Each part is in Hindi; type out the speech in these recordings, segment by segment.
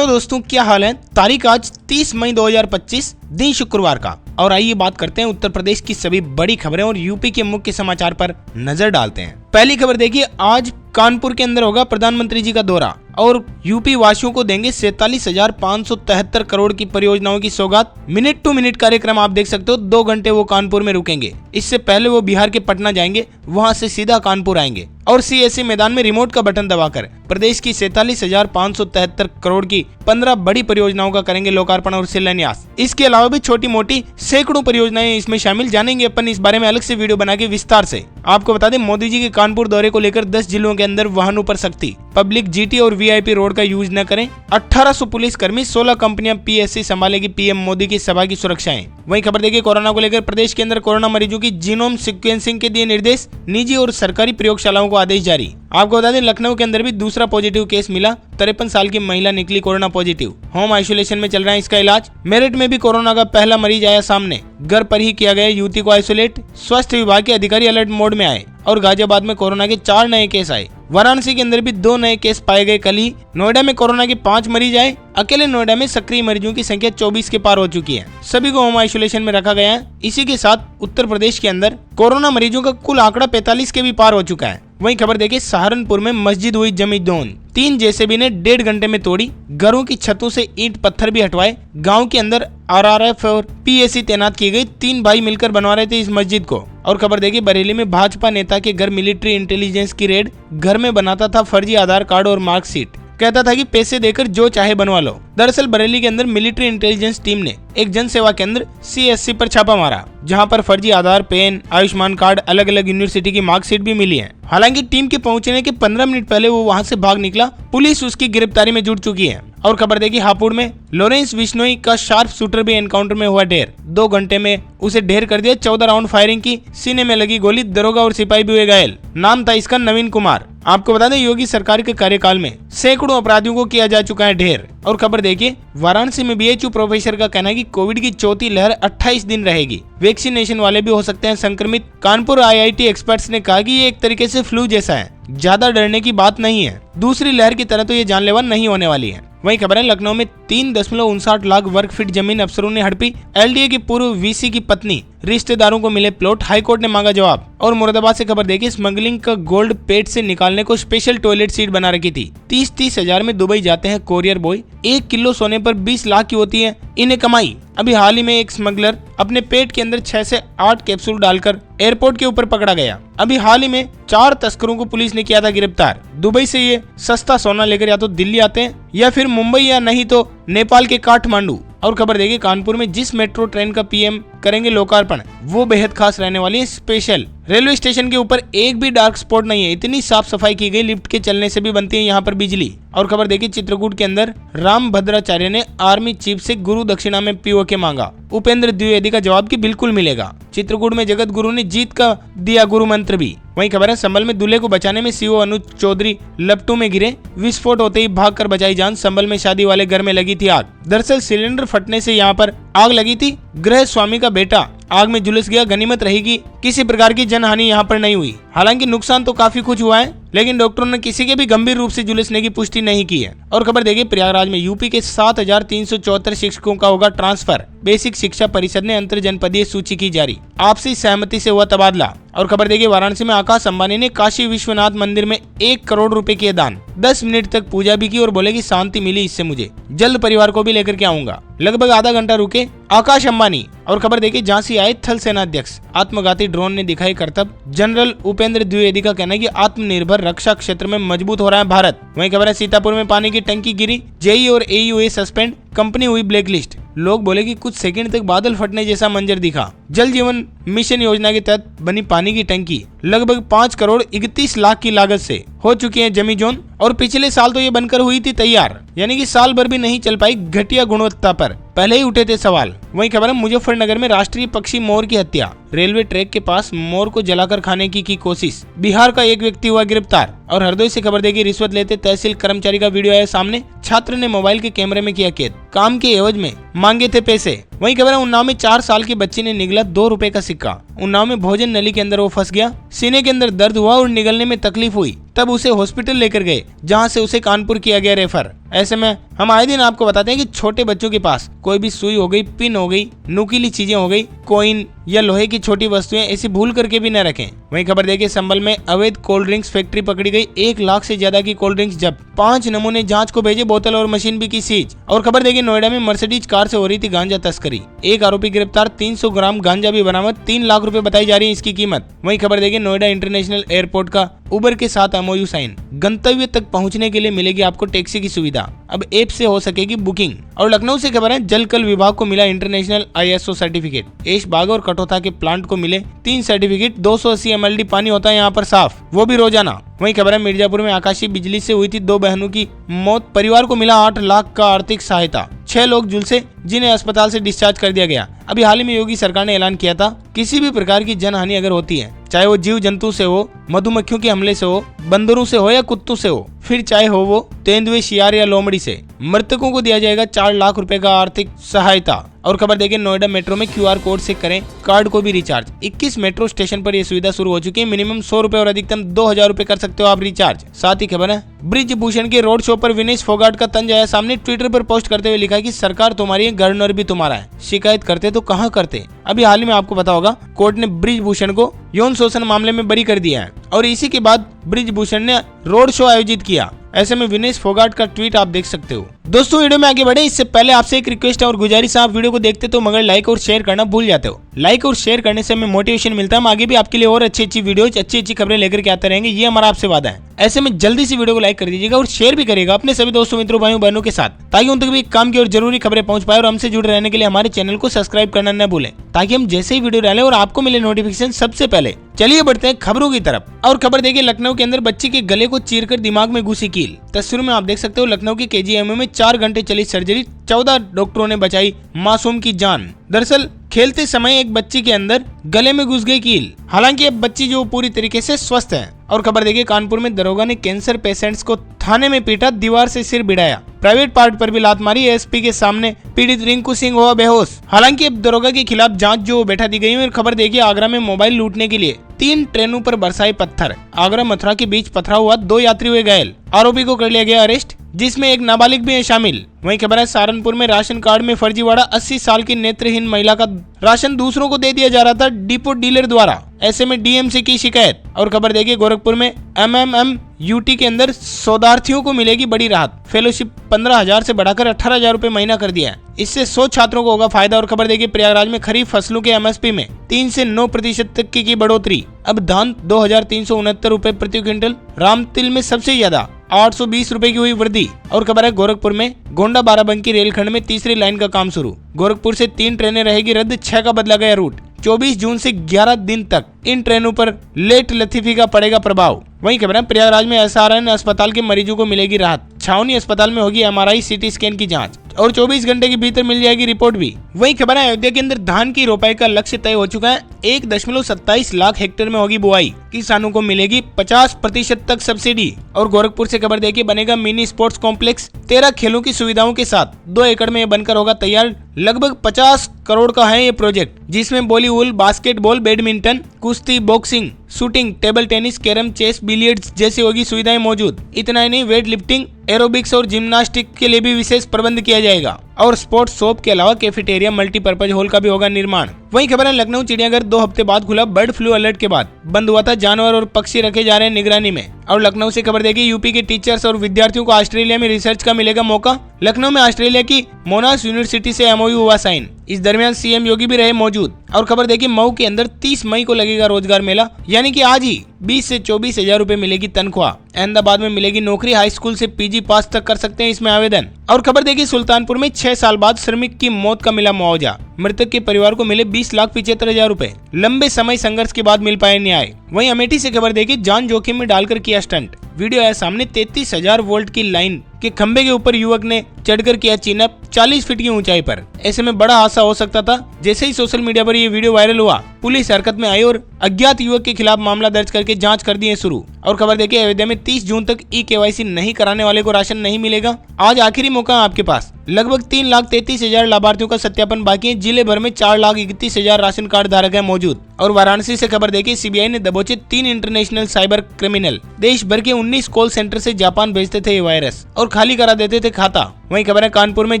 हेलो दोस्तों, क्या हाल है। तारीख आज 30 मई 2025 दिन शुक्रवार का। और आइए बात करते हैं उत्तर प्रदेश की सभी बड़ी खबरें और यूपी के मुख्य समाचार पर नजर डालते हैं। पहली खबर देखिए, आज कानपुर के अंदर होगा प्रधानमंत्री जी का दौरा और यूपी वासियों को देंगे 47,573 करोड़ की परियोजनाओं की सौगात। मिनट टू मिनट कार्यक्रम आप देख सकते हो, 2 घंटे वो कानपुर में रुकेंगे। इससे पहले वो बिहार के पटना जाएंगे, वहां से सीधा कानपुर आएंगे और सीएससी मैदान में रिमोट का बटन दबाकर प्रदेश की 47,573 करोड़ की 15 बड़ी परियोजनाओं का करेंगे लोकार्पण और शिलान्यास। इसके अलावा भी छोटी मोटी सैकड़ों परियोजनाएं इसमें शामिल, जानेंगे अपन इस बारे में अलग से वीडियो बना के विस्तार से। आपको बता दें, मोदी जी के कानपुर दौरे को लेकर 10 जिलों के अंदर वाहनों पर सख्ती, पब्लिक जीटी और वीआईपी रोड का यूज न करें। 1800 पुलिस कर्मी, 16 कंपनियां पीएससी संभालेगी पीएम मोदी की सभा की सुरक्षाएं। वहीं खबर देखिए, कोरोना को लेकर प्रदेश के अंदर कोरोना मरीजों की जीनोम सीक्वेंसिंग के दिए निर्देश, निजी और सरकारी प्रयोगशालाओं को आदेश जारी। आपको बता दें, लखनऊ के अंदर भी दूसरा पॉजिटिव केस मिला। 53 साल की महिला निकली कोरोना पॉजिटिव, होम आइसोलेशन में चल रहा है इसका इलाज। मेरठ में भी कोरोना का पहला मरीज आया सामने, घर पर ही किया गया युवती को आइसोलेट। स्वास्थ्य विभाग के अधिकारी अलर्ट मोड में आए और गाजियाबाद में कोरोना के 4 नए केस आए। वाराणसी के अंदर भी 2 नए केस पाए गए कल ही। नोएडा में कोरोना के 5 मरीज आए। अकेले नोएडा में सक्रिय मरीजों की संख्या 24 के पार हो चुकी है। सभी को होम आइसोलेशन में रखा गया है। इसी के साथ उत्तर प्रदेश के अंदर कोरोना मरीजों का कुल आंकड़ा 45 के भी पार हो चुका है। वहीं खबर देखिए, सहारनपुर में मस्जिद हुई जमींदोज। 3 जेसीबी ने 1.5 घंटे में तोड़ी, घरों की छतों से ईंट पत्थर भी हटवाए। गांव के अंदर आरआरएफ और पीएसी तैनात की गई। 3 भाई मिलकर बनवा रहे थे इस मस्जिद को। और खबर देखिए, बरेली में भाजपा नेता के घर मिलिट्री इंटेलिजेंस की रेड। घर में बनाता था फर्जी आधार कार्ड और मार्कशीट, कहता था कि पैसे देकर जो चाहे बनवा लो। दरअसल बरेली के अंदर मिलिट्री इंटेलिजेंस टीम ने एक जन सेवा केंद्र सीएससी पर छापा मारा, जहां पर फर्जी आधार, पेन, आयुष्मान कार्ड, अलग अलग यूनिवर्सिटी की मार्कशीट भी मिली है। हालांकि टीम के पहुंचने के 15 मिनट पहले वो वहां से भाग निकला। पुलिस उसकी गिरफ्तारी में जुट चुकी है। और खबर देखिए, हापुड़ में लॉरेंस बिश्नोई का शार्प शूटर भी एनकाउंटर में हुआ ढेर। 2 घंटे में उसे ढेर कर दिया। 14 राउंड फायरिंग की, सीने में लगी गोली, दरोगा और सिपाही भी हुए घायल। नाम था इसका नवीन कुमार। आपको बता दें, योगी सरकार के कार्यकाल में सैकड़ों अपराधियों को किया जा चुका है ढेर। और खबर देखिए, वाराणसी में बीएचयू प्रोफेसर का कहना है कि कोविड की चौथी लहर 28 दिन रहेगी, वैक्सीनेशन वाले भी हो सकते हैं संक्रमित। कानपुर आईआईटी एक्सपर्ट्स ने कहा कि ये एक तरीके से फ्लू जैसा है, ज्यादा डरने की बात नहीं है। दूसरी लहर की तरह तो ये जानलेवा नहीं होने वाली है। वहीं खबर है, लखनऊ में 3.59 लाख वर्ग फीट जमीन अफसरों ने हड़पी। एलडीए की पूर्व वीसी की पत्नी, रिश्तेदारों को मिले प्लॉट, हाईकोर्ट ने मांगा जवाब। और मुरादाबाद से खबर देखिए, स्मगलिंग का गोल्ड पेट से निकालने को स्पेशल टॉयलेट सीट बना रखी थी। 30-30 हजार में दुबई जाते हैं कोरियर बॉय। 1 किलो सोने पर 20 लाख की होती है इन्हें कमाई। अभी हाल ही में एक स्मगलर अपने पेट के अंदर 6 से 8 कैप्सूल डालकर एयरपोर्ट के ऊपर पकड़ा गया। अभी हाल ही में 4 तस्करों को पुलिस ने किया था गिरफ्तार। दुबई से ये सस्ता सोना लेकर या तो दिल्ली आते हैं या फिर मुंबई या नहीं तो नेपाल के काठमांडू। और खबर देखिए, कानपुर में जिस मेट्रो ट्रेन का पीएम करेंगे लोकार्पण, वो बेहद खास रहने वाली है। स्पेशल रेलवे स्टेशन के ऊपर एक भी डार्क स्पॉट नहीं है। इतनी साफ सफाई की गई, लिफ्ट के चलने से भी बनती है यहाँ पर बिजली। और खबर देखिए, चित्रकूट के अंदर राम भद्राचार्य ने आर्मी चीफ से गुरु दक्षिणा में पीओके मांगा। उपेंद्र द्विवेदी का जवाब कि बिल्कुल मिलेगा। चित्रकूट में जगत गुरु ने जीत का दिया गुरु मंत्र भी। वहीं खबर है, संभल में दूल्हे को बचाने में सीओ अनुज चौधरी लपटू में गिरे। विस्फोट होते ही भागकर बचाई जान। संभल में शादी वाले घर में लगी थी आग। दरअसल सिलेंडर फटने से यहाँ पर आग लगी थी। गृह स्वामी का बेटा आग में झुलस गया। गनीमत रहेगी किसी प्रकार की जनहानि यहाँ पर नहीं हुई। हालांकि नुकसान तो काफी कुछ हुआ है, लेकिन डॉक्टरों ने किसी के भी गंभीर रूप से झुलसने की पुष्टि नहीं की है। और खबर देखिए, प्रयागराज में यूपी के 7,374 शिक्षकों का होगा ट्रांसफर। बेसिक शिक्षा परिषद ने अंतर जनपदीय सूची की जारी। आपसी सहमति से हुआ तबादला। और खबर देखिए, वाराणसी में आकाश अंबानी ने काशी विश्वनाथ मंदिर में 1 करोड़ रुपए किए दान। 10 मिनट तक पूजा भी की और बोले कि शांति मिली इससे मुझे, जल्द परिवार को भी लेकर के आऊंगा। लगभग आधा घंटा रुके आकाश अंबानी। और खबर देखिए, झांसी आए थल सेनाध्यक्ष। आत्मघाती ड्रोन ने दिखाई करतब। जनरल उपेंद्र द्विवेदी का कहना है कि आत्मनिर्भर रक्षा क्षेत्र में मजबूत हो रहा है भारत। वहीं खबर है, सीतापुर में पानी की टंकी गिरी। जेई और एयू सस्पेंड, कंपनी हुई ब्लैकलिस्ट। लोग बोले कि कुछ सेकंड तक बादल फटने जैसा मंजर दिखा। जल जीवन मिशन योजना के तहत बनी पानी की टंकी लगभग 5 करोड़ 31 लाख की लागत से हो चुकी है जमी जोन। और पिछले साल तो ये बनकर हुई थी तैयार, यानी कि साल भर भी नहीं चल पाई। घटिया गुणवत्ता पर पहले ही उठे थे सवाल। वहीं खबर है, मुजफ्फरनगर में राष्ट्रीय पक्षी मोर की हत्या। रेलवे ट्रैक के पास मोर को जलाकर खाने की कोशिश। बिहार का एक व्यक्ति हुआ गिरफ्तार। और हरदोई से खबर देखी, रिश्वत लेते तहसील कर्मचारी का वीडियो आया सामने। छात्र ने मोबाइल के कैमरे में किया कैद। काम के एवज में मांगे थे पैसे। वहीं खबर है उन्नाव में 4 साल के बच्चे ने निगला 2 रुपए का सिक्का। उन्नाव में भोजन नली के अंदर वो फंस गया, सीने के अंदर दर्द हुआ और निगलने में तकलीफ हुई, तब उसे हॉस्पिटल लेकर गए जहां से उसे कानपुर किया गया रेफर। ऐसे में हम आए दिन आपको बताते हैं कि छोटे बच्चों के पास कोई भी सुई हो गई, पिन हो गई, नुकीली चीजें हो गई, कॉइन या लोहे की छोटी वस्तुएं ऐसी भूल करके भी न रखें। वहीं खबर देखिए संभल में अवैध कोल्ड ड्रिंक्स फैक्ट्री पकड़ी गई, 1 लाख से ज्यादा की कोल्ड ड्रिंक्स जब्त, 5 नमूने जांच को भेजे, बोतल और मशीन भी की सीज। और खबर देखिए नोएडा में मर्सिडीज कार से हो रही थी गांजा तस्करी, 1 आरोपी गिरफ्तार, 300 ग्राम गांजा भी बरामद, 3 लाख रुपए बताई जा रही है इसकी कीमत। वहीं खबर देखिए नोएडा इंटरनेशनल एयरपोर्ट का उबर के साथ एमओयू साइन, गंतव्य तक पहुंचने के लिए मिलेगी आपको टैक्सी की सुविधा, अब ऐप से हो सकेगी बुकिंग। और लखनऊ से खबर है जल कल विभाग को मिला इंटरनेशनल ISO सर्टिफिकेट, ऐश बाग और कटौता के प्लांट को मिले 3 सर्टिफिकेट, 280 mld पानी होता है यहाँ पर साफ, वो भी रोजाना। वहीं खबर है मिर्जापुर में आकाशीय बिजली से हुई थी 2 बहनों की मौत, परिवार को मिला 8 लाख का आर्थिक सहायता, 6 लोग झुलसे जिन्हें अस्पताल से डिस्चार्ज कर दिया गया। अभी हाल ही में योगी सरकार ने ऐलान किया था किसी भी प्रकार की जनहानि अगर होती है, चाहे वो जीव जंतु से हो, मधुमक्खियों के हमले से हो, बंदरों से हो या कुत्तों से हो, फिर चाहे हो वो तेंदुए, शियार या लोमड़ी से, मृतकों को दिया जाएगा 4 लाख रुपए का आर्थिक सहायता। और खबर देखिए नोएडा मेट्रो में QR कोड से करें कार्ड को भी रिचार्ज, 21 मेट्रो स्टेशन पर यह सुविधा शुरू हो चुकी है, मिनिमम 100 रुपए और अधिकतम 2000 रुपए कर सकते हो आप रिचार्ज। साथ ही खबर है ब्रिजभूषण के रोड शो पर विनेश फोगाट का तंज आया सामने, ट्विटर पर पोस्ट करते हुए लिखा कि सरकार तुम्हारी है, गवर्नर भी तुम्हारा है, शिकायत करते तो कहाँ करते। अभी हाल ही में आपको पता होगा कोर्ट ने ब्रिजभूषण को यौन शोषण मामले में बरी कर दिया है और इसी के बाद ब्रिजभूषण ने रोड शो आयोजित किया। ऐसे में विनेश फोगाट का ट्वीट आप देख सकते हो। दोस्तों वीडियो में आगे बढ़े इससे पहले आपसे एक रिक्वेस्ट और गुजारिश है, आप वीडियो को देखते तो मगर लाइक और शेयर करना भूल जाते हो। लाइक और शेयर करने से हमें मोटिवेशन मिलता है, हम आगे भी आपके लिए और अच्छी वीडियोज, अच्छी खबरें लेकर के आते रहेंगे, ये हमारा आपसे वादा है। ऐसे में जल्दी से वीडियो को लाइक कर दीजिएगा और शेयर भी करिएगा अपने सभी दोस्तों, मित्रों, भाइयों बहनों के साथ, ताकि उन तक भी काम की और जरूरी खबरें पहुंच पाए। और हमसे जुड़े रहने के लिए हमारे चैनल को सब्सक्राइब करना न भूलें, ताकि हम जैसे ही वीडियो डालें और आपको मिले नोटिफिकेशन सबसे पहले। चलिए बढ़ते हैं खबरों की तरफ। और खबर देखिए लखनऊ के अंदर बच्चे के गले को चीरकर दिमाग में घुसी कील। तस्वीरों में आप देख सकते हो लखनऊ के KGMU में 4 घंटे चली सर्जरी, 14 डॉक्टरों ने बचाई मासूम की जान। दरअसल खेलते समय एक बच्ची के अंदर गले में घुस गई कील, हालांकि अब बच्ची जो पूरी तरीके से स्वस्थ है। और खबर देखिए कानपुर में दरोगा ने कैंसर पेशेंट्स को थाने में पीटा, दीवार से सिर भिड़ाया, प्राइवेट पार्ट पर भी लात मारी, ASP के सामने पीड़ित रिंकू सिंह हुआ बेहोश। हालांकि अब दरोगा के खिलाफ जांच जो बैठा दी गई है। और खबर देखिए आगरा में मोबाइल लूटने के लिए 3 ट्रेनों पर बरसाए पत्थर, आगरा मथुरा के बीच पथराव हुआ, 2 यात्री हुए घायल, आरोपी को कर लिया गया अरेस्ट, जिसमें एक नाबालिग भी है शामिल। वहीं खबर है सहारनपुर में राशन कार्ड में फर्जीवाड़ा, 80 साल की नेत्रहीन महिला का राशन दूसरों को दे दिया जा रहा था डिपो डीलर द्वारा, ऐसे में DMC की शिकायत। और खबर देखिए गोरखपुर में MMMUT के अंदर शोधार्थियों को मिलेगी बड़ी राहत, फेलोशिप 15,000 से बढ़ाकर 18,000 रुपए महीना कर दिया है, इससे 100 छात्रों को होगा फायदा। और खबर देखिए प्रयागराज में खरीफ फसलों के MSP में 3 से 9% तक की बढ़ोतरी, अब धान 2,369 रुपए प्रति क्विंटल, रामतिल में सबसे ज्यादा 820 रुपए की हुई वृद्धि। और खबर है गोरखपुर में गोंडा बाराबंकी रेलखंड में 3री लाइन का काम शुरू, गोरखपुर से 3 ट्रेनें रहेगी रद्द, 6 का बदला गया रूट, 24 जून से 11 दिन तक इन ट्रेनों पर लेट लतीफी का पड़ेगा प्रभाव। वहीं खबर है प्रयागराज में SRN अस्पताल के मरीजों को मिलेगी राहत, छावनी अस्पताल में होगी MRI CT स्कैन की जांच और 24 घंटे के भीतर मिल जाएगी रिपोर्ट भी। वहीं खबर है अयोध्या के अंदर धान की रोपाई का लक्ष्य तय हो चुका है, 1.27 लाख हेक्टेयर में होगी बुआई, किसानों को मिलेगी 50% तक सब्सिडी। और गोरखपुर से खबर देखिए बनेगा मिनी स्पोर्ट्स कॉम्प्लेक्स, 13 खेलों की सुविधाओं के साथ 2 एकड़ में बनकर होगा तैयार, लगभग 50 करोड़ का है ये प्रोजेक्ट, जिसमें वॉलीबॉल, बास्केटबॉल, बैडमिंटन, कुश्ती, boxing, shooting, table tennis, carrom, chess, billiards जैसी होगी सुविधाएं मौजूद। इतना ही नहीं, वेट लिफ्टिंग, एरोबिक्स और जिम्नास्टिक के लिए भी विशेष प्रबंध किया जाएगा। और स्पोर्ट्स शॉप के अलावा कैफेटेरिया, मल्टीपर्पज हॉल का भी होगा निर्माण। वहीं खबर है लखनऊ चिड़ियाघर 2 हफ्ते बाद खुला, बर्ड फ्लू अलर्ट के बाद बंद हुआ था, जानवर और पक्षी रखे जा रहे हैं निगरानी में। और लखनऊ से खबर देखिए यूपी के टीचर्स और विद्यार्थियों को ऑस्ट्रेलिया में रिसर्च का मिलेगा मौका, लखनऊ में ऑस्ट्रेलिया की मोनाश यूनिवर्सिटी से MOU हुआ साइन, इस दरमियान CM योगी भी रहे मौजूद। और खबर देखिए मऊ के अंदर 30 मई को लगेगा रोजगार मेला, यानी कि आज ही 20 से 24,000 रुपए मिलेगी तनख्वाह। अहमदाबाद में मिलेगी नौकरी, हाई स्कूल से PG पास तक कर सकते हैं इसमें आवेदन। और खबर देखिए सुल्तानपुर में 6 साल बाद श्रमिक की मौत का मिला मुआवजा, मृतक के परिवार को मिले 20,75,000 रुपए, लंबे समय संघर्ष के बाद मिल पाए न्याय। वहीं अमेठी से खबर देखिए जान जोखिम में डालकर किया स्टंट, वीडियो आया सामने, 33,000 वोल्ट की लाइन के खंबे के ऊपर युवक ने चढ़कर किया चिनअप, 40 फीट की ऊंचाई पर। ऐसे में बड़ा हादसा हो सकता था। जैसे ही सोशल मीडिया पर ये वीडियो वायरल हुआ, पुलिस हरकत में आई और अज्ञात युवक के खिलाफ मामला दर्ज करके जांच कर दी है शुरू। और खबर देखिए, अयोध्या में 30 जून तक ई-KYC नहीं कराने वाले को राशन नहीं मिलेगा। आज आखिरी मौका है आपके पास। लगभग 3,33,000 लाभार्थियों का सत्यापन बाकी है। जिले भर में 4,31,000 राशन कार्ड धारक है मौजूद। और वाराणसी से खबर देखिए, सीबीआई ने दबोचे 3 इंटरनेशनल साइबर क्रिमिनल। देश भर के 19 कॉल सेंटर से जापान भेजते थे ये वायरस और खाली करा देते थे खाता। वहीं खबर है, कानपुर में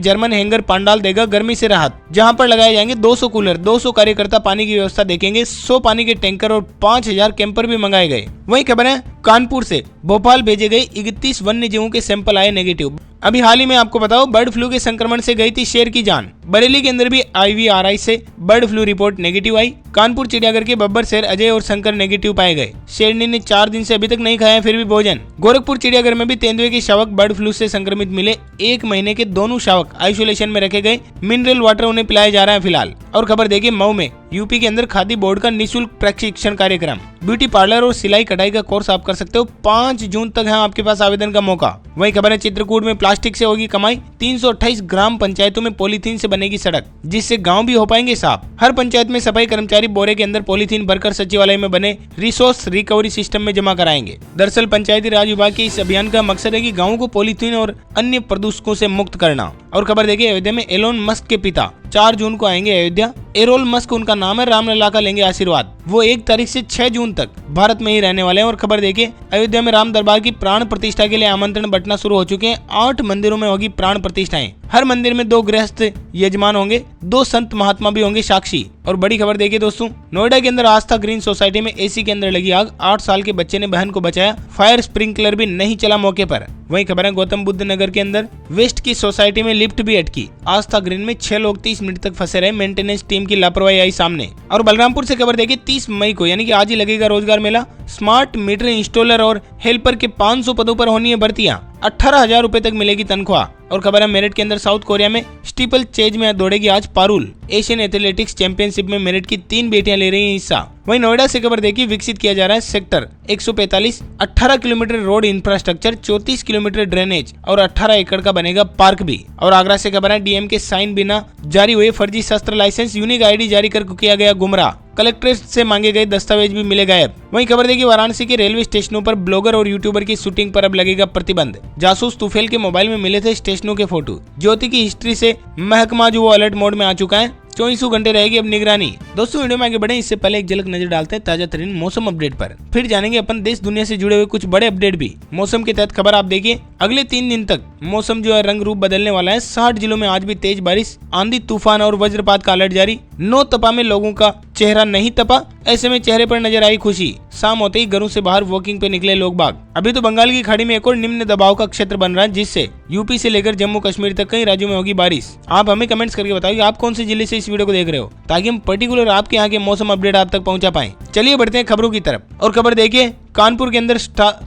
जर्मन हैंगर पंडाल देगा गर्मी से राहत, जहां पर लगाए जाएंगे 200 कूलर, 200 कार्यकर्ता पानी की व्यवस्था देखेंगे, 100 पानी के टैंकर और 5,000 कैंपर भी मंगाए गए। वहीं खबर है, कानपुर से भोपाल भेजे गए 31 वन्य जीवों के सैंपल आए नेगेटिव। अभी हाल ही में आपको बताओ, बर्ड फ्लू के संक्रमण से गई थी शेर की जान। बरेली के अंदर भी IVRI से बर्ड फ्लू रिपोर्ट नेगेटिव आई। कानपुर चिड़ियाघर के बब्बर शेर अजय और शंकर नेगेटिव पाए गए। शेरनी ने 4 दिन से अभी तक नहीं खाया फिर भी भोजन। गोरखपुर चिड़ियाघर में भी तेंदुए के शावक बर्ड फ्लू से संक्रमित मिले। 1 महीने के दोनों शावक आइसोलेशन में रखे गए। मिनरल वाटर उन्हें पिलाया जा रहा है फिलहाल। और खबर देखिए, मऊ में यूपी के अंदर खादी बोर्ड का निःशुल्क प्रशिक्षण कार्यक्रम। ब्यूटी पार्लर और सिलाई कढ़ाई का कोर्स आप कर सकते हो। 5 जून तक है आपके पास आवेदन का मौका। वही खबर है, चित्रकूट में प्लास्टिक से होगी कमाई। 328 ग्राम पंचायतों में पॉलीथीन से बनेगी सड़क, जिससे गांव भी हो पाएंगे साफ। हर पंचायत में सफाई कर्मचारी बोरे के अंदर पॉलीथीन भरकर सचिवालय में बने रिसोर्स रिकवरी सिस्टम में जमा कराएंगे। दरअसल पंचायती राज विभाग के इस अभियान का मकसद है कि गाँव को पॉलीथीन और अन्य प्रदूषकों से मुक्त करना। और खबर देखिए, अयोध्या में एलोन मस्क के पिता 4 जून को आएंगे अयोध्या। एरोल मस्क उनका नाम है, रामलला का लेंगे आशीर्वाद। वो 1 तारीख से 6 जून तक भारत में ही रहने वाले हैं। और खबर देखिए, अयोध्या में राम दरबार की प्राण प्रतिष्ठा के लिए आमंत्रण बंटना शुरू हो चुके हैं। 8 मंदिरों में होगी प्राण प्रतिष्ठाएं। हर मंदिर में 2 गृहस्थ यजमान होंगे, 2 संत महात्मा भी होंगे साक्षी। और बड़ी खबर देखिए दोस्तों, नोएडा के अंदर आस्था ग्रीन सोसाइटी में AC के अंदर लगी आग। 8 साल के बच्चे ने बहन को बचाया, फायर स्प्रिंकलर भी नहीं चला मौके पर। वहीं खबर है, गौतम बुद्ध नगर के अंदर वेस्ट की सोसाइटी में लिफ्ट भी अटकी। आस्था ग्रीन में 6 लोग 30 मिनट तक फंसे रहे, मेंटेनेंस टीम की लापरवाही आई सामने। और बलरामपुर से खबर देखिए, 30 मई को यानी कि आज ही लगेगा रोजगार मेला। स्मार्ट मीटर इंस्टॉलर और हेल्पर के 500 पदों पर होनी है भर्तियां। 18,000 रुपए तक मिलेगी तनख्वाह। और खबर है, मेरठ के अंदर साउथ कोरिया में स्टीपल चेज में दौड़ेगी आज पारुल। एशियन एथलेटिक्स चैंपियनशिप में मेरठ की 3 बेटियां ले रही हैं हिस्सा। वहीं नोएडा से खबर देखिए, विकसित किया जा रहा है sector 145, 18 kilometre road infrastructure, 34 kilometre drainage और 18 एकड़ का बनेगा पार्क भी। और आगरा से खबर है, DM के साइन बिना जारी हुए फर्जी शस्त्र लाइसेंस, यूनिक ID जारी कर किया गया गुमराह। कलेक्ट्रेट से मांगे गए दस्तावेज भी मिले गायब। वहीं खबर देखिए, वाराणसी के रेलवे स्टेशनों पर ब्लॉगर और यूट्यूबर की शूटिंग पर अब लगेगा प्रतिबंध। जासूस तुफेल के मोबाइल में मिले थे स्टेशनों के फोटो। ज्योति की हिस्ट्री से महकमा जो वो अलर्ट मोड में आ चुका है। 24 घंटे रहेगी अब निगरानी। दोस्तों, वीडियो में आगे बढ़े इससे पहले एक झलक नजर डालते हैं ताजा तरीन मौसम अपडेट पर। फिर जानेंगे अपन देश दुनिया से जुड़े हुए कुछ बड़े अपडेट भी। मौसम के तहत खबर आप देखिए, अगले 3 दिन तक मौसम जो है रंग रूप बदलने वाला है। 60 जिलों में आज भी तेज बारिश, आंधी तूफान और वज्रपात का अलर्ट जारी। 9 तपा में लोगों का चेहरा नहीं तपा, ऐसे में चेहरे पर नजर आई खुशी। शाम होते ही घरों से बाहर वॉकिंग पे निकले लोग बाग। अभी तो बंगाल की खाड़ी में एक और निम्न दबाव का क्षेत्र बन रहा है, जिससे यूपी से लेकर जम्मू कश्मीर तक कई राज्यों में होगी बारिश। आप हमें कमेंट्स करके बताइए आप कौन से जिले से इस वीडियो को देख रहे हो, ताकि हम पर्टिकुलर आपके यहाँ के मौसम अपडेट आप तक पहुंचा पाएं। चलिए बढ़ते हैं खबरों की तरफ। और खबर देखिए, कानपुर के अंदर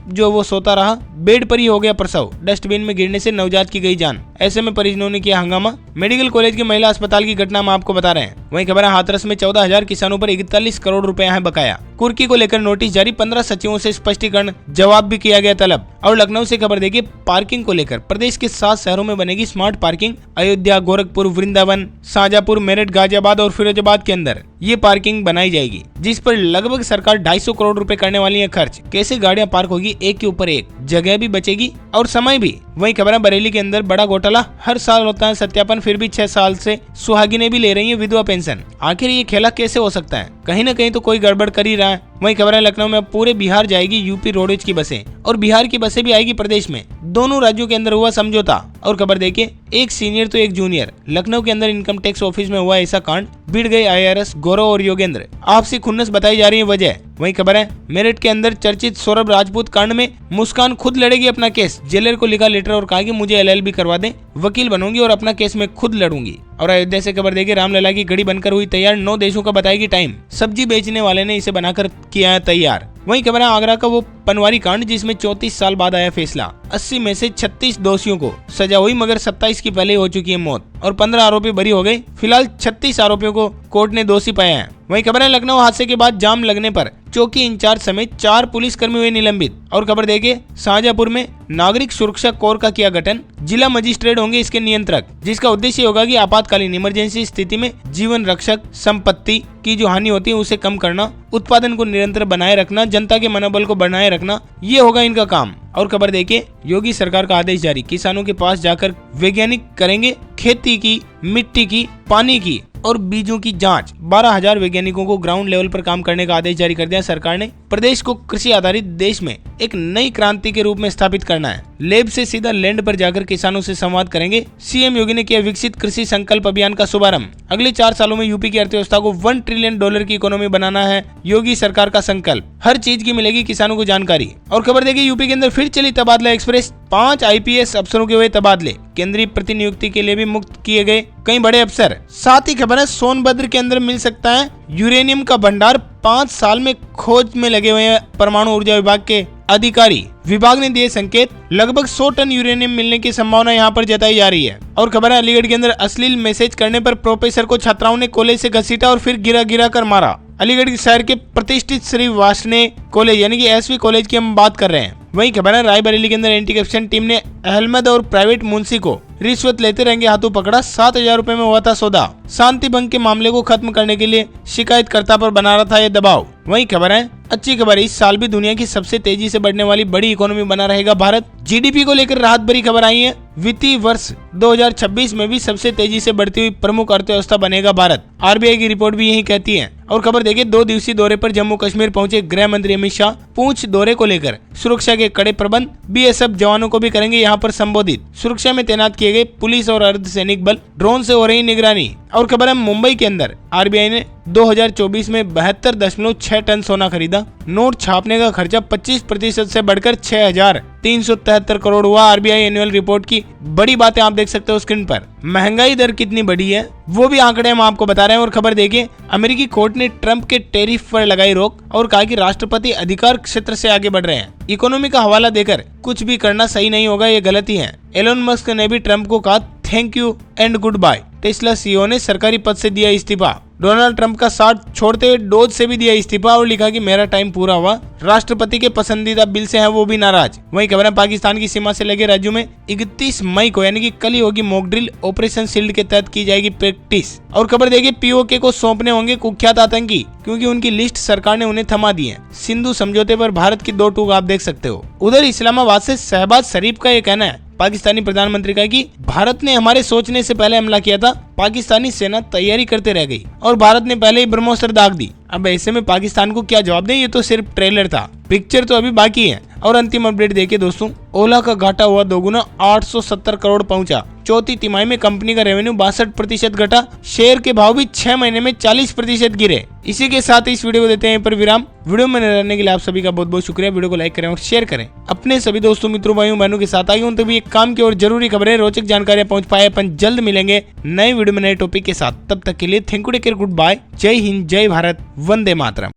जो वो सोता रहा, बेड पर ही हो गया प्रसव। डस्टबिन में गिरने से नवजात की गई जान। ऐसे में परिजनों ने किया हंगामा। मेडिकल कॉलेज के महिला अस्पताल की घटना हम आपको बता रहे हैं। वहीं खबर है, हाथरस में 14,000 किसानों पर 41 करोड़ रुपए है बकाया। कुर्की को लेकर नोटिस जारी, 15 सचिवों से स्पष्टीकरण जवाब भी किया गया तलब। और लखनऊ से खबर देखिए, पार्किंग को लेकर प्रदेश के 7 शहरों में बनेगी स्मार्ट पार्किंग। अयोध्या, गोरखपुर, वृंदावन, शाजापुर, मेरठ, गाजियाबाद और फिरोजाबाद के अंदर ये पार्किंग बनाई जाएगी, जिस पर लगभग सरकार 250 करोड़ रुपए करने वाली है खर्च। कैसे गाड़ियां पार्क होगी एक के ऊपर एक, जगह भी बचेगी और समय भी। वहीं खबर है, बरेली के अंदर बड़ा घोटाला, हर साल होता है सत्यापन, फिर भी 6 साल से सुहागिनें भी ले रही है विधवा पेंशन। आखिर ये खेला कैसे हो सकता है? कहीं न कहीं तो कोई गड़बड़ कर ही रहा है। वहीं खबर है, लखनऊ में पूरे बिहार जाएगी यूपी रोडवेज की बसें और बिहार की बसें भी आएगी प्रदेश में। दोनों राज्यों के अंदर हुआ समझौता। और खबर देखिए, एक सीनियर तो एक जूनियर। लखनऊ के अंदर इनकम टैक्स ऑफिस में हुआ ऐसा कांड, भिड़ गए IRS, गौरव और योगेंद्र। आपसी खुन्नस बताई जा रही है वजह। वहीं खबर है, मेरठ के अंदर चर्चित सौरभ राजपूत कांड में मुस्कान खुद लड़ेगी अपना केस। जेलर को लिखा लेटर और कहा कि मुझे LLB करवा दें, वकील बनूंगी और अपना केस मैं खुद लड़ूंगी। और अयोध्या से खबर देखिए, रामलला की घड़ी बनकर हुई तैयार, 9 देशों का बताएगी टाइम। सब्जी बेचने वाले ने इसे बनाकर किया है तैयार। वहीं खबर है आगरा का वो पनवारी कांड जिसमें 34 साल बाद आया फैसला। 80 में से 36 दोषियों को सजा हुई, मगर 27 की पहले हो चुकी है मौत और 15 आरोपी बरी हो गए। फिलहाल 36 आरोपियों को कोर्ट ने दोषी पाया है। वहीं खबर है लखनऊ हादसे के बाद जाम लगने पर चौकी इंचार्ज समेत 4 पुलिसकर्मी हुए निलंबित। और खबर देखिए शाहजहांपुर में नागरिक सुरक्षा कोर का किया गठन, जिला मजिस्ट्रेट होंगे इसके नियंत्रक, जिसका उद्देश्य होगा कि आपातकालीन इमरजेंसी स्थिति में जीवन रक्षक, संपत्ति की जो हानि होती है उसे कम करना, उत्पादन को निरंतर बनाए रखना, जनता के मनोबल को बनाए रखना, ये होगा इनका काम। और खबर देखिए योगी सरकार का आदेश जारी, किसानों के पास जाकर वैज्ञानिक करेंगे खेती की, मिट्टी की, पानी की और बीजों की जांच। 12,000 वैज्ञानिकों को ग्राउंड लेवल पर काम करने का आदेश जारी कर दिया सरकार ने। प्रदेश को कृषि आधारित देश में एक नई क्रांति के रूप में स्थापित करना है। लैब से सीधा लैंड पर जाकर किसानों से संवाद करेंगे। सीएम योगी ने किया विकसित कृषि संकल्प अभियान का शुभारंभ। अगले 4 सालों में यूपी की अर्थव्यवस्था को $1 ट्रिलियन की इकोनॉमी बनाना है योगी सरकार का संकल्प। हर चीज की मिलेगी किसानों को जानकारी। और खबर देखिए यूपी के अंदर फिर चली तबादला एक्सप्रेस, 5 IPS अफसरों के हुए तबादले, केंद्रीय प्रतिनियुक्ति के लिए भी मुक्त किए गए कई बड़े अफसर। साथ ही खबर है सोनभद्र के अंदर मिल सकता है यूरेनियम का भंडार, 5 साल में खोज में लगे हुए हैं परमाणु ऊर्जा विभाग के अधिकारी। विभाग ने दिए संकेत, लगभग 100 टन यूरेनियम मिलने की संभावना यहां पर जताई जा रही है। और खबर है अलीगढ़ के अंदर अश्लील मैसेज करने पर प्रोफेसर को छात्राओं ने कोले से घसीटा और फिर गिरा कर मारा। अलीगढ़ के शहर के प्रतिष्ठित श्री वासने कॉलेज यानी कि SV कॉलेज की हम बात कर रहे हैं। वहीं खबर है रायबरेली के अंदर एंटी करप्शन टीम ने अहमद और प्राइवेट मुंशी को रिश्वत लेते रंगे हाथों पकड़ा। 7,000 रुपए में हुआ था सौदा। शांति भंग के मामले को खत्म करने के लिए शिकायतकर्ता पर बना रहा था ये दबाव। वहीं खबर है अच्छी खबर है, इस साल भी दुनिया की सबसे तेजी से बढ़ने वाली बड़ी इकोनॉमी बना रहेगा भारत। GDP को लेकर राहत भरी खबर आई है। वित्तीय वर्ष 2026 में भी सबसे तेजी से बढ़ती हुई प्रमुख अर्थव्यवस्था बनेगा भारत। RBI की रिपोर्ट भी यही कहती है। और खबर देखिए 2 दिवसीय दौरे पर जम्मू कश्मीर पहुंचे गृह मंत्री अमित शाह। पूंछ दौरे को लेकर सुरक्षा के कड़े प्रबंध, BSF जवानों को भी करेंगे यहां पर संबोधित। सुरक्षा में तैनात किए गए पुलिस और अर्धसैनिक बल, ड्रोन से हो रही निगरानी। और खबर है मुंबई के अंदर RBI ने 2024 में 72.6 टन सोना खरीदा। नोट छापने का खर्चा 25% से बढ़कर 6,373 करोड़ हुआ। RBI एनुअल रिपोर्ट की बड़ी बातें आप देख सकते हो स्क्रीन पर। महंगाई दर कितनी बढ़ी है वो भी आंकड़े हम आपको बता रहे हैं। और खबर देखिए अमेरिकी कोर्ट ने ट्रंप के टैरिफ पर लगाई रोक और कहा कि राष्ट्रपति अधिकार क्षेत्र से आगे बढ़ रहे हैं। इकोनॉमी का हवाला देकर कुछ भी करना सही नहीं होगा, ये गलती है। एलोन मस्क ने भी ट्रंप को कहा thank you and goodbye. Tesla CEO ने सरकारी पद से दिया इस्तीफा। डोनाल्ड ट्रंप का साथ छोड़ते हुए डोज से भी दिया इस्तीफा और लिखा कि मेरा टाइम पूरा हुआ। राष्ट्रपति के पसंदीदा बिल से है वो भी नाराज। वहीं खबर है पाकिस्तान की सीमा से लगे राज्यों में 31 मई को यानी कि कल ही होगी मॉक ड्रिल। ऑपरेशन शील्ड के तहत की जाएगी प्रैक्टिस। और खबर देखिए POK को सौंपने होंगे कुख्यात आतंकी, क्योंकि उनकी लिस्ट सरकार ने उन्हें थमा दी है। सिंधु समझौते पर भारत की 2 टूक आप देख सकते हो। उधर इस्लामाबाद से शहबाज शरीफ का ये कहना है, पाकिस्तानी प्रधानमंत्री का, कि भारत ने हमारे सोचने से पहले हमला किया था, पाकिस्तानी सेना तैयारी करते रह गई और भारत ने पहले ही ब्रह्मोस्त्र दाग दी। अब ऐसे में पाकिस्तान को क्या जवाब दें, ये तो सिर्फ ट्रेलर था, पिक्चर तो अभी बाकी है। और अंतिम अपडेट देखिए दोस्तों, ओला का घाटा हुआ दोगुना, 870 करोड़ पहुंचा। चौथी तिमाही में कंपनी का रेवेन्यू 62% घटा। शेयर के भाव भी 6 महीने में 40% गिरे। इसी के साथ इस वीडियो को देते हैं पर विराम। वीडियो में रहने के लिए आप सभी का बहुत बहुत शुक्रिया। वीडियो को लाइक करें और शेयर करें अपने सभी दोस्तों, मित्रों, भाइयों बहनों के साथ। आगे उन तभी एक काम की और जरूरी खबरें, रोचक जानकारियां पहुंच पाए। अपन जल्द मिलेंगे नए वीडियो में नए टॉपिक के साथ। तब तक के लिए thank you, take care, goodbye, जय हिंद, जय भारत, वंदे मातरम।